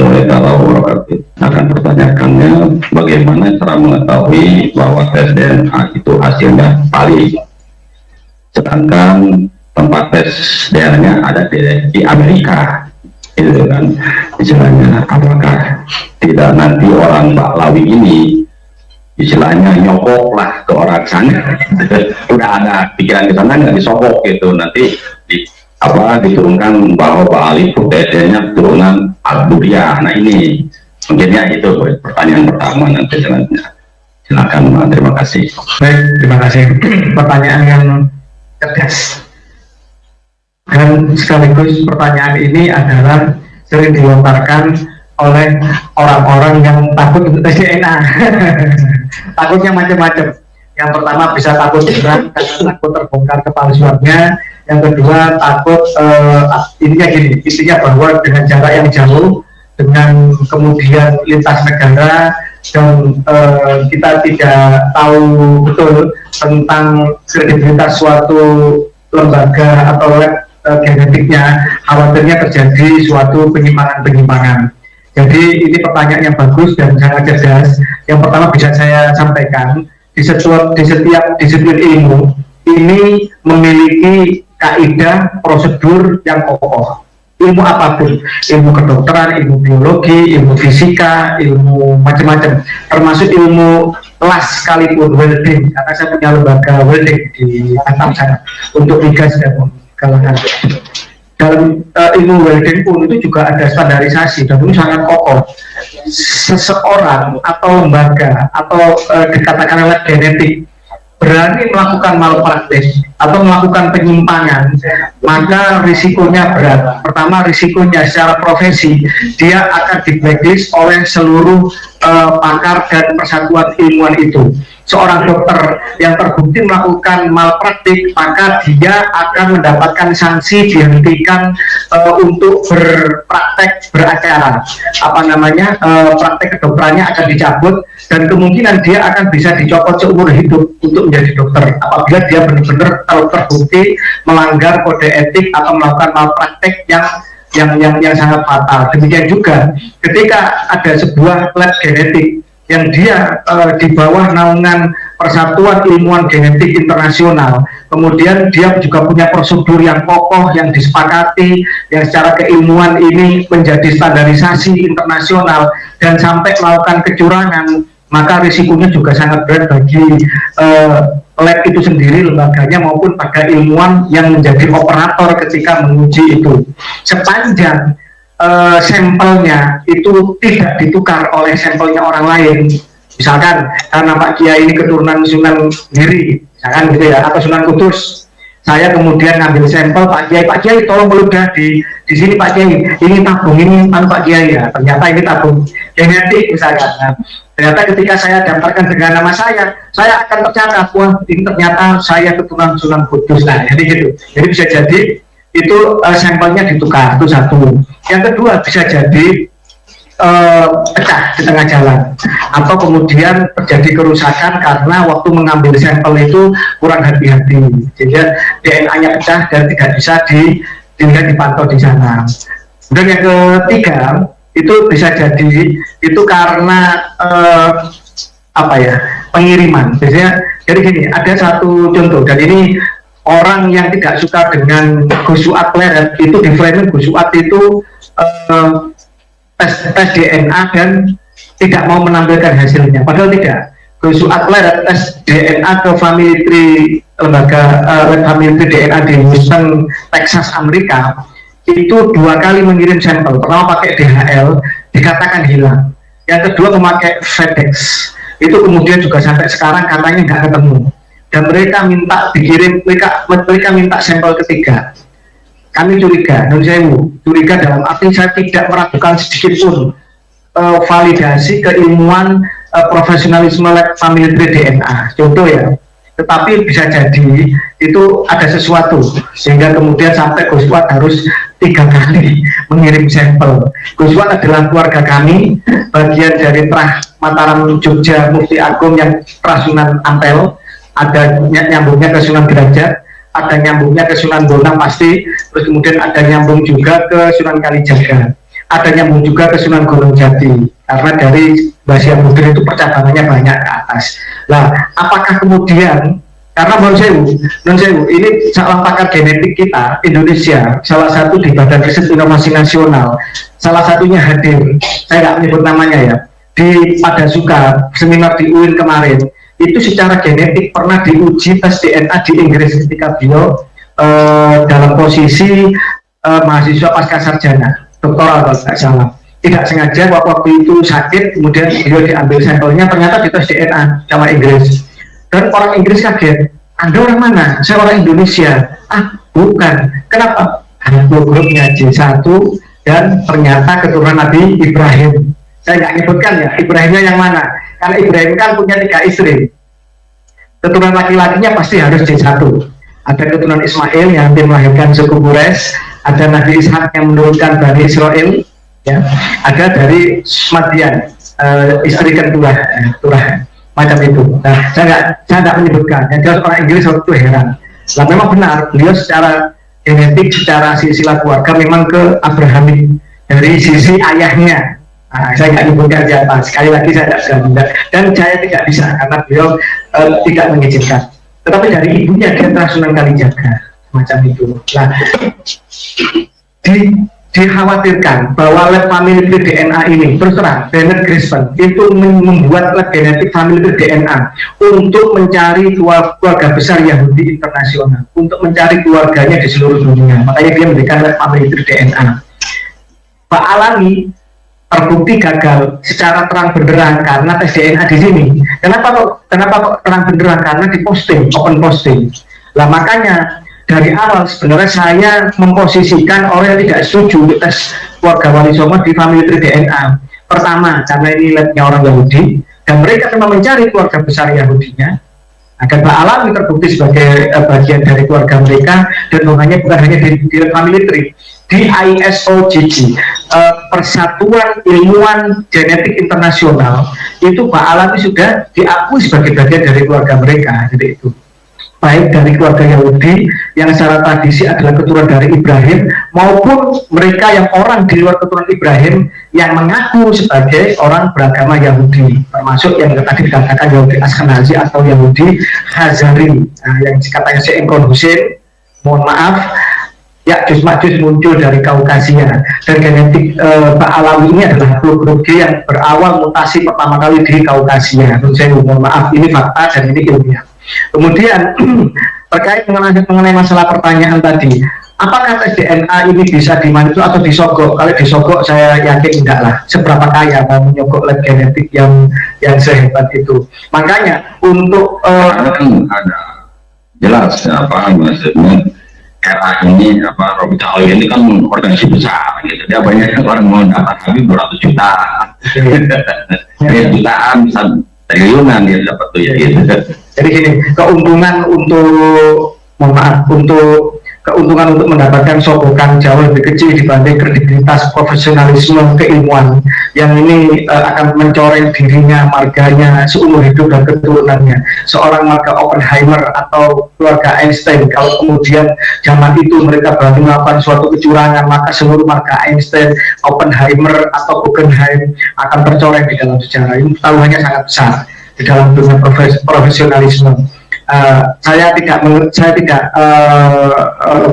warahmatullahi wabarakatuh. Akan pertanyaannya, bagaimana cara mengetahui bahwa tes DNA itu hasilnya valid, sedangkan tempat tes DNA ada di Amerika, itu kan istilahnya. Apakah tidak nanti orang Baklawi ini istilahnya nyokok lah ke orang sana? Udah ada pikiran ke sana, nggak disokok gitu, nanti diturunkan bahwa Bali tesnya turunan Al-Buria. Nah ini mungkinnya itu pertanyaan pertama, nanti selanjutnya silakan. Terima kasih. Baik, terima kasih. Pertanyaan yang cerdas, dan sekaligus pertanyaan ini adalah sering dilontarkan oleh orang-orang yang takut untuk tes DNA. Takutnya macam-macam. Yang pertama bisa takut berat karena takut terbongkar kepalsuannya. Yang kedua takut intinya bahwa dengan jarak yang jauh, dengan kemudian lintas negara, dan kita tidak tahu betul tentang kredibilitas suatu lembaga atau lab genetiknya, khawatirnya terjadi suatu penyimpangan-penyimpangan. Jadi ini pertanyaan yang bagus dan sangat cerdas. Yang pertama bisa saya sampaikan, di setiap disiplin ilmu ini memiliki kaidah prosedur yang kokoh. Ilmu apapun, ilmu kedokteran, ilmu biologi, ilmu fisika, ilmu macam-macam, termasuk ilmu las sekalipun, welding, karena saya punya lembaga welding di Batam sana untuk migas dan kalangan. Dalam ilmu welding pun itu juga ada standarisasi dan itu sangat kokoh. Seseorang atau lembaga atau dikatakan lab genetik berani melakukan malpraktis atau melakukan penyimpangan, maka risikonya berat. Pertama, risikonya secara profesi dia akan di blacklist oleh seluruh pakar dan persatuan ilmuwan itu. Seorang dokter yang terbukti melakukan malpraktik, maka dia akan mendapatkan sanksi, dihentikan untuk berpraktek beracara. Praktek kedokterannya akan dicabut dan kemungkinan dia akan bisa dicopot seumur hidup untuk menjadi dokter apabila dia benar-benar terbukti melanggar kode etik atau melakukan malpraktek yang sangat fatal. Demikian juga ketika ada sebuah lab genetik yang dia di bawah naungan Persatuan Ilmuwan Genetik Internasional, kemudian dia juga punya prosedur yang kokoh, yang disepakati, yang secara keilmuan ini menjadi standarisasi internasional, dan sampai melakukan kecurangan, maka risikonya juga sangat berat bagi lab itu sendiri, lembaganya, maupun pada ilmuwan yang menjadi operator ketika menguji itu. Sepanjang sampelnya itu tidak ditukar oleh sampelnya orang lain, misalkan karena Pak Kiai ini keturunan Sunan Giri, misalkan gitu ya, atau Sunan Kudus, saya kemudian ngambil sampel Pak Kiai tolong meludah di sini Pak Kiai, ini tabung ini Pak Kiai ya, ternyata ini tabung genetik misalkan. Nah, ternyata ketika saya daftarkan dengan nama saya akan tercatat, wah ini ternyata saya keturunan Sunan Kudus. Nah, jadi gitu. Jadi bisa jadi itu sampelnya ditukar, itu satu. Yang kedua bisa jadi pecah di tengah jalan, atau kemudian terjadi kerusakan karena waktu mengambil sampel itu kurang hati-hati, sehingga DNA-nya pecah dan tidak bisa dipantau di sana. Dan yang ketiga itu bisa jadi itu karena pengiriman. Biasanya jadi gini, ada satu contoh, dan ini orang yang tidak suka dengan gusuat pleret itu di framing gusuat itu tes DNA dan tidak mau menampilkan hasilnya, padahal tidak. Gusuat pleret tes DNA ke family tree, lembaga family tree DNA di Houston, Texas, Amerika, itu 2 kali mengirim sampel. Pertama pakai DHL, dikatakan hilang. Yang kedua memakai FedEx, itu kemudian juga sampai sekarang katanya nggak ketemu. Dan mereka minta dikirim, mereka minta sampel ketiga. Kami curiga dalam arti saya tidak meragukan sedikit pun validasi keilmuan profesionalisme family tree DNA, contoh ya. Tetapi bisa jadi itu ada sesuatu sehingga kemudian sampai Guswat harus 3 kali mengirim sampel. Guswat adalah keluarga kami, bagian dari Trah Mataram Jogja Mufti Agung yang Trah Sunan Ampel, ada nyambungnya ke Sunan Derajat, ada nyambungnya ke Sunan Bonang pasti, terus kemudian ada nyambung juga ke Sunan Kalijaga. ada nyambung juga ke Sunan Gunung Jati karena dari Basia Budir itu percabangannya banyak ke atas. Nah, apakah kemudian karena non sewu ini salah pakar genetik kita Indonesia, salah satu di Badan Riset Inovasi Nasional, salah satunya hadir, saya nggak menyebut namanya ya, di Padasuka seminar di UIN kemarin, itu secara genetik pernah diuji tes DNA di Inggris ketika beliau dalam posisi mahasiswa pasca sarjana doktoral kalau tidak salah, tidak sengaja waktu itu sakit, kemudian beliau diambil sampelnya, ternyata dites DNA sama Inggris, dan orang Inggris kaget, Anda orang mana? Saya orang Indonesia. Ah, bukan. Kenapa? Haplogrupnya J1 dan ternyata keturunan Nabi Ibrahim. Saya nggak nyebutkan ya, Ibrahimnya yang mana, karena Ibrahim kan punya 3 istri, keturunan laki-lakinya pasti harus J1. Ada keturunan Ismail yang nanti melahirkan suku Quraisy, ada Nabi Ishak yang menurunkan Bani Israel, ya, ada dari Madian, istri kedua, Turah, macam itu. Nah, saya nggak menyebutkan. Yang jelas orang Inggris waktu itu heran. Nah, memang benar, beliau secara genetik, secara silsilah keluarga memang ke Abrahamik dari sisi ayahnya. Nah, saya nggak menyebutkan siapa. Sekali lagi saya tidak, dan saya tidak bisa karena beliau tidak mengizinkan. Tetapi dari ibunya dia Sunan Kalijaga, macam itu. Nah, dikhawatirkan bahwa lab family tree DNA ini, terus terang Bennett Grispen itu membuat lab genetik family tree DNA untuk mencari keluarga besar Yahudi internasional, untuk mencari keluarganya di seluruh dunia. Makanya dia memberikan lab family tree DNA. Pak Alami terbukti gagal secara terang benderang karena tes DNA di sini. Kenapa kok terang benderang? Karena diposting, open posting. Lah makanya dari awal sebenarnya saya memposisikan orang yang tidak setuju untuk tes keluarga Wali Songo di family tree DNA. Pertama, karena ini labnya orang Yahudi dan mereka memang mencari keluarga besar Yahudinya. Dan Pak Alami terbukti sebagai bagian dari keluarga mereka, dan bukan hanya di family tree, di ISOGG, Persatuan Ilmuwan Genetik Internasional, itu Pak Alami sudah diakui sebagai bagian dari keluarga mereka. Jadi itu baik dari keluarga Yahudi yang secara tradisi adalah keturunan dari Ibrahim, maupun mereka yang orang di luar keturunan Ibrahim yang mengaku sebagai orang beragama Yahudi, termasuk yang tadi dikatakan Yahudi Ashkenazi atau Yahudi Khazari. Nah, yang katanya si Imron Hussein, mohon maaf, ya Majus muncul dari Kaukasia, dan genetik Pak Alawi ini adalah grup G yang berawal mutasi pertama kali di Kaukasia. Saya mohon maaf, ini fakta dan ini ilmiah. Kemudian terkait mengenai masalah pertanyaan tadi, apakah tes DNA ini bisa dimanipulasi atau disogok? Kalau disogok saya yakin enggak lah. Seberapa kaya mau menyogok lab genetik yang sehebat itu? Makanya untuk kan ada jelas apa maksudnya era ini apa Robi Cahyo ini kan organisasi besar gitu. Dia banyak orang mau dapat kami beratus juta, jutaan, bisa triliunan dia dapat tuh ya gitu. Jadi gini, keuntungan untuk mendapatkan sogokan jauh lebih kecil dibanding kredibilitas, profesionalisme, keilmuan yang ini akan mencoreng dirinya, marganya seumur hidup dan keturunannya. Seorang marga Oppenheimer atau keluarga Einstein, kalau kemudian zaman itu mereka berani melakukan suatu kecurangan, maka seluruh marga Einstein, Oppenheimer atau Guggenheim akan tercoreng di dalam sejarah. Ini taruhannya sangat besar di dalam dunia profesionalisme. Saya tidak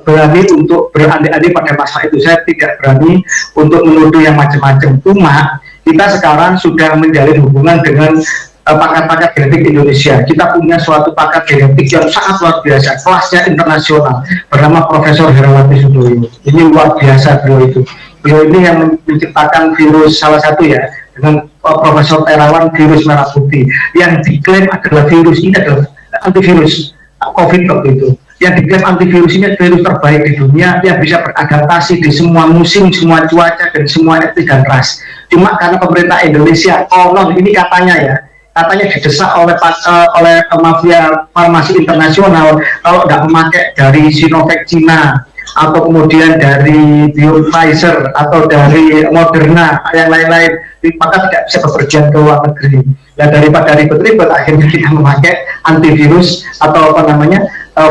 berani untuk berandai-andai pada masa itu. Saya tidak berani untuk menuduh yang macam-macam. Cuma kita sekarang sudah menjalin hubungan dengan pakar-pakar genetik Indonesia. Kita punya suatu pakar genetik yang sangat luar biasa, kelasnya internasional, bernama Profesor Herawati Sudoyo. Ini luar biasa beliau itu. Beliau ini yang menciptakan virus salah satu ya, dengan Profesor Terawan, virus merah putih yang diklaim adalah virus ini adalah antivirus COVID waktu itu. Yang diklaim antivirus ini virus terbaik di dunia yang bisa beradaptasi di semua musim, semua cuaca dan semua etnis dan ras. Cuma karena pemerintah Indonesia, ini katanya didesak oleh mafia farmasi internasional kalau tidak memakai dari Sinovac Cina atau kemudian dari Pfizer atau dari Moderna yang lain-lain, maka tidak bisa bepergian ke luar negeri. Nah, daripada ribet-ribet akhirnya kita memakai antivirus atau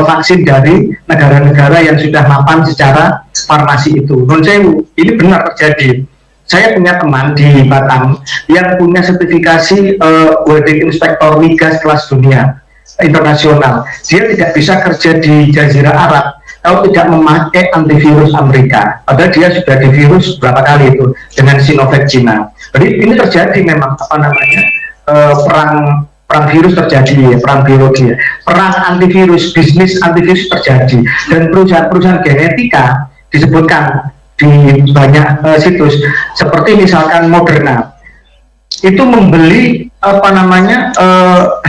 vaksin dari negara-negara yang sudah mapan secara farmasi itu. Menurut saya ini benar terjadi. saya punya teman di Batam yang punya sertifikasi welding inspektor migas kelas dunia internasional. Dia tidak bisa kerja di Jazirah Arab kalau tidak memakai antivirus Amerika. Padahal dia sudah divirus berapa kali itu dengan Sinovac Cina. Jadi ini terjadi memang perang virus terjadi, perang biologi, perang antivirus, bisnis antivirus terjadi, dan perusahaan-perusahaan genetika disebutkan di banyak situs, seperti misalkan Moderna itu membeli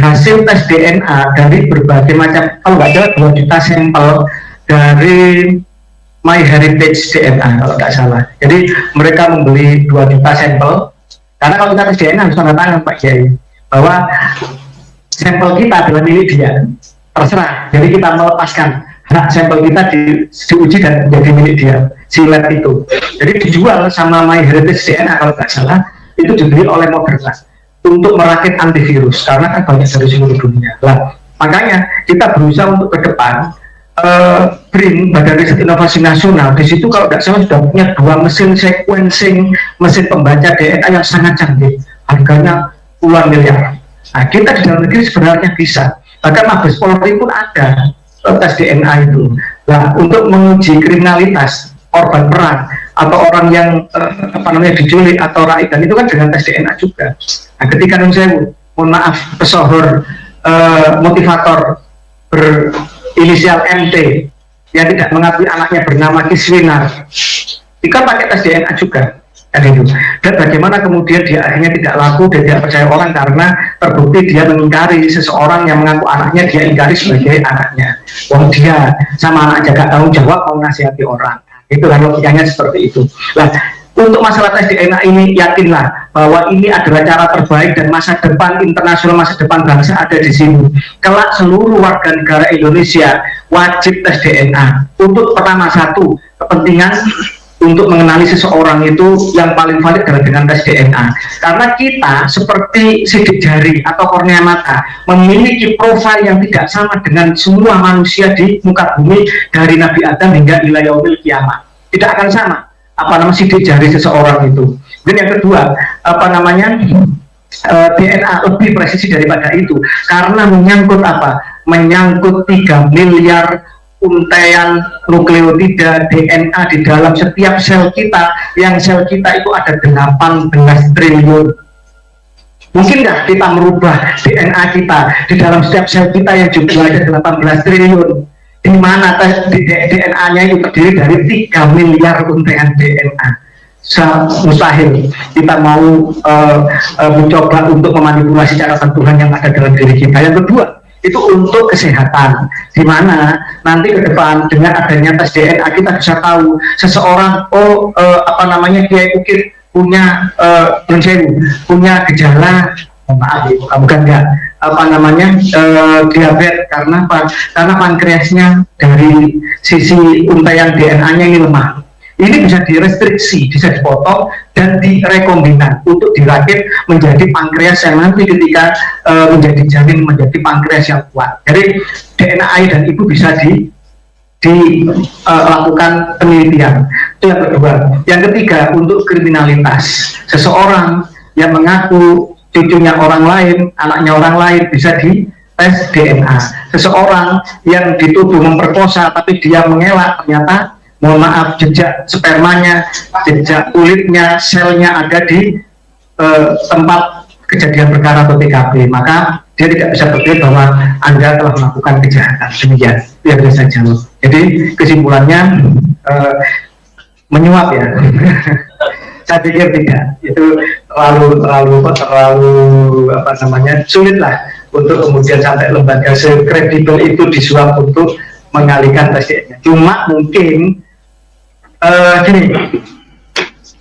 hasil tes DNA dari berbagai macam, kalau nggak salah 2 juta sampel dari MyHeritage DNA kalau nggak salah. Jadi mereka membeli 2 juta sampel, karena kalau kita tes DNA harus tanda tangan Pak Kiai bahwa sampel kita adalah milik dia, terserah. Jadi kita melepaskan hak sampel kita diuji dan menjadi milik dia, si lab itu. Jadi dijual sama MyHeritage DNA kalau nggak salah, itu dibeli oleh Moderna untuk merakit antivirus, karena kan banyak dari seluruh dunia. Lah, makanya kita berusaha untuk ke depan BRIN, Badan Riset Inovasi Nasional, di situ kalau nggak salah sudah punya 2 mesin sequencing, mesin pembaca DNA yang sangat canggih, harganya puluhan miliar. Nah, kita di dalam negeri sebenarnya bisa, bahkan Mabes Polri pun ada tes DNA itu. Nah, untuk menguji kriminalitas korban perang atau orang yang diculik atau rakyat, itu kan dengan tes DNA juga. Nah, ketika mohon maaf, pesohor motivator berinisial MT yang tidak mengakui anaknya bernama Kiswinar, itu kan pakai tes DNA juga. Itu. Dan bagaimana kemudian dia akhirnya tidak laku dan tidak percaya orang karena terbukti dia mengingkari seseorang yang mengaku anaknya, dia ingkari sebagai anaknya. Wong dia sama anak jaga tanggung jawab mau nasihati orang. Itu kan logikanya seperti itu. Nah, untuk masalah tes DNA ini, yakinlah bahwa ini adalah cara terbaik dan masa depan internasional, masa depan bangsa ada di sini. Kelak seluruh warga negara Indonesia wajib tes DNA. Untuk pertama, satu, kepentingan untuk mengenali seseorang itu yang paling valid adalah dengan tes DNA. Karena kita seperti sidik jari atau kornea mata memiliki profil yang tidak sama dengan semua manusia di muka bumi dari Nabi Adam hingga ila yaumil kiamat. Tidak akan sama sidik jari seseorang itu. Dan yang kedua, DNA lebih presisi daripada itu karena menyangkut menyangkut 3 miliar untaian nukleotida DNA di dalam setiap sel kita, yang sel kita itu ada 18 triliun. Mungkin nggak kita merubah DNA kita di dalam setiap sel kita yang jumlahnya 18 triliun? Di mana DNA-nya itu terdiri dari 3 miliar untaian DNA. Mustahil kita mau mencoba untuk memanipulasi cara Tuhan yang ada dalam diri kita. Yang kedua, itu untuk kesehatan, di mana nanti ke depan dengan adanya tes DNA kita bisa tahu seseorang Kiai Ukir punya punya gejala diabetes karena apa? Karena pankreasnya dari sisi untaian DNA-nya ini lemah. Ini bisa direstriksi, bisa dipotong dan direkombinan untuk dirakit menjadi pankreas yang nanti ketika menjadi janin menjadi pankreas yang kuat. Jadi DNA ayah dan ibu bisa dilakukan penelitian. Itu yang kedua. Yang ketiga, untuk kriminalitas. Seseorang yang mengaku cucunya orang lain, anaknya orang lain bisa di tes DNA. Seseorang yang dituduh memperkosa tapi dia mengelak, ternyata mohon maaf jejak spermanya, jejak kulitnya, selnya ada di tempat kejadian perkara atau TKP, maka dia tidak bisa berpikir bahwa Anda telah melakukan kejahatan. Demikian yang bisa saya jawab. Jadi kesimpulannya menyuap ya. Saya pikir tidak, itu terlalu sulit lah untuk kemudian sampai lembaga sekredibel itu disuap untuk mengalihkan tes DNA. Cuma mungkin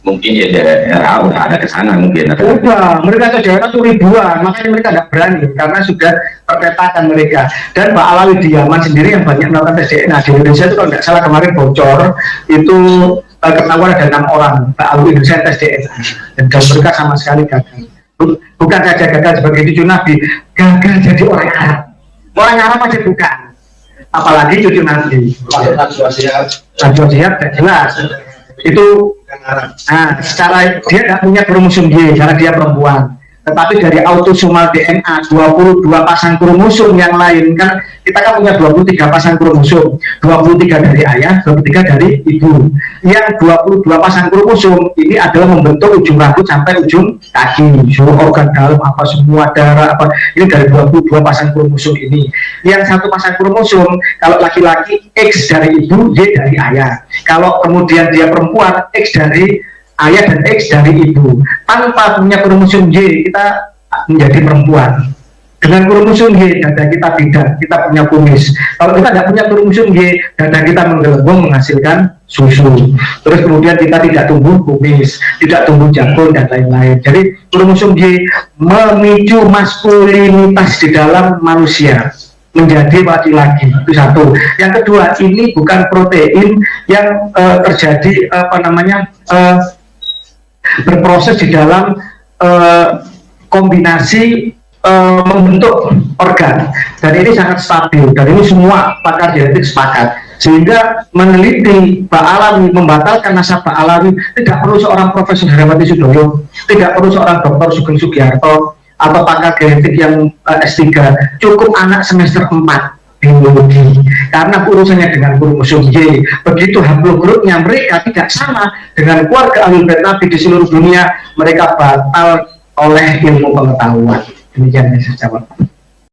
mungkin ya daerah udah ada kesana mungkin. Udah, mereka ke daerah tuh ribuan, makanya mereka tidak berani karena sudah terpetakan mereka. Dan Pak Alawi Diaman sendiri yang banyak melakukan tes DNA di Indonesia itu kalau nggak salah kemarin bocor itu ketahuan ada 6 orang Pak Alawi Indonesia tes DNA dan mereka sama sekali gagal. Bukan saja gagal sebagai cucu Nabi, gagal jadi orang Arab. Orang Arab aja bukan, apalagi cucu Nabi. Najwa Shihab jelas itu Nah, secara dia tidak punya kromosom Y karena dia perempuan. Tetapi dari autosomal DNA 22 pasang kromosom yang lain, kan kita kan punya 23 pasang kromosom, 23 dari ayah, 23 dari ibu. Yang 22 pasang kromosom ini adalah membentuk ujung rambut sampai ujung kaki, seluruh organ dalam apa semua, darah apa, ini dari 22 pasang kromosom ini. Yang satu pasang kromosom, kalau laki-laki X dari ibu, Y dari ayah. Kalau kemudian dia perempuan, X dari ayah dan X dari ibu. Tanpa punya kromosom Y, kita menjadi perempuan. Dengan kromosom Y, dada kita tidak, kita punya kumis. Kalau kita tidak punya kromosom Y, dada kita menggelembung menghasilkan susu. Terus kemudian kita tidak tumbuh kumis, tidak tumbuh jangkung dan lain-lain. Jadi kromosom Y memicu maskulinitas di dalam manusia menjadi laki-laki, itu satu. Yang kedua, ini bukan protein yang terjadi berproses di dalam kombinasi membentuk organ, dan ini sangat stabil, dan ini semua pakar genetik sepakat, sehingga meneliti Mbak Alawi, membatalkan nasabah Alawi tidak perlu seorang Profesor Herawati Sudoyo, tidak perlu seorang Dr. Sugeng Sugiarto atau pakar genetik yang S3, cukup anak semester 4 biologi, karena urusannya dengan kromosom Y. Begitu haplogrupnya mereka tidak sama dengan keluarga ahli Nabi di seluruh dunia, mereka batal oleh ilmu pengetahuan. Demikian yang saya jawab.